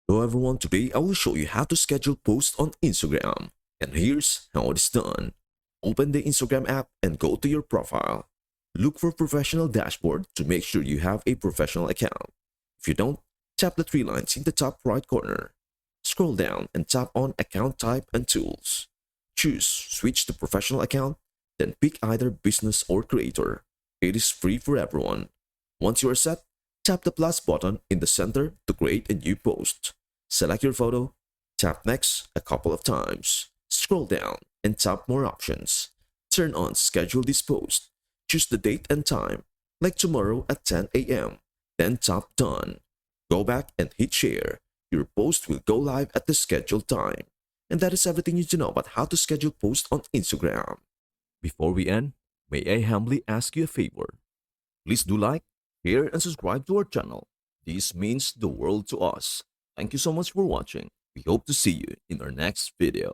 Hello everyone, today I will show you how to schedule posts on Instagram. And here's how it is done. Open the Instagram app and go to your profile. Look for professional dashboard to make sure you have a professional account. If you don't, tap the three lines in the top right corner. Scroll down and tap on account type and tools. Choose switch to professional account, then pick either business or creator. It is free for everyone. Once you are set, tap the plus button in the center to create a new post. Select your photo, tap next a couple of times. Scroll down and tap more options. Turn on schedule this post. Choose the date and time, like tomorrow at 10 a.m. Then tap done. Go back and hit share. Your post will go live at the scheduled time. And that is everything you need to know about how to schedule posts on Instagram. Before we end, may I humbly ask you a favor? Please do like, share, and subscribe to our channel. This means the world to us. Thank you so much for watching. We hope to see you in our next video.